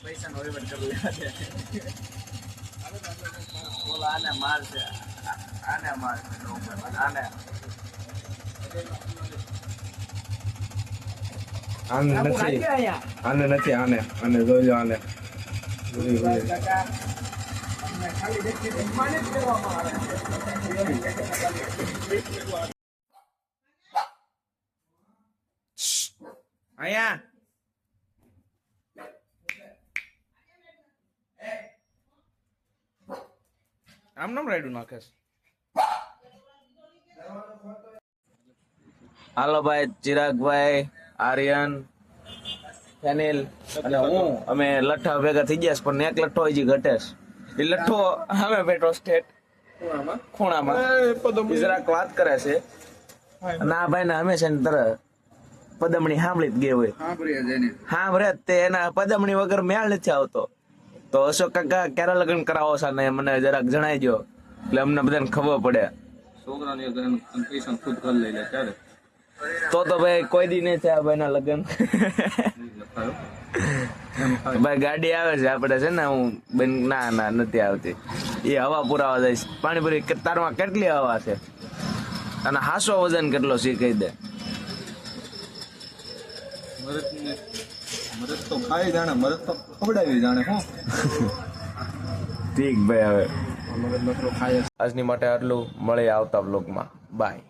પૈસા નો વહીવટ કરી બોલો આને મારશે આને મારશે આને આને નથી આને જોઈ લો આને અહીંયા આમ નામ રાયડું નાખેસ. હાલો ભાઈ, ચિરાગભાઈ, આર્યન, ફેનિલ અને હું અમે લઠ્ઠા ભેગા થઈ ગયા છે, પણ એક લઠ્ઠો હજી ઘટે છે. એ લઠ્ઠો અમે બેઠો સ્ટેટ ખૂણામાં જરાક વાત કરે છે. ના ભાઈ ને અમે છે ને તરત પદમણી સાંભળી જ ગઈ હોય, સાંભળે તે એના પદમણી વગર મેળ નથી આવતો. તો અશોક કાકા ક્યારે લગ્ન કરાવો છે ને મને જરાક જણાવી દો, એટલે અમને બધાને ખબર પડે. છોકરાને પૈસા ખુદ કરી લઈ લે ત્યારે તો ભાઈ કોઈ દી નહીં થયા ભાઈ ના લગ્ન. ભાઈ ગાડી આવે છે આપડે છે ને, હું બેન ના નથી આવતી. એ હવા પુરાવા જાય પાણીપુરી. તારમાં કેટલી હવા છે અને હાસો વજન કેટલો છે કહી દે. મરદ તો ખાઈ જાણે, મરદ તો ખવડાવી જાણે. હું ઠીક ભાઈ, હવે મરદ નકરો ખાય. આજની માટે આટલું. મળે આવતા બ્લોગમાં. બાય.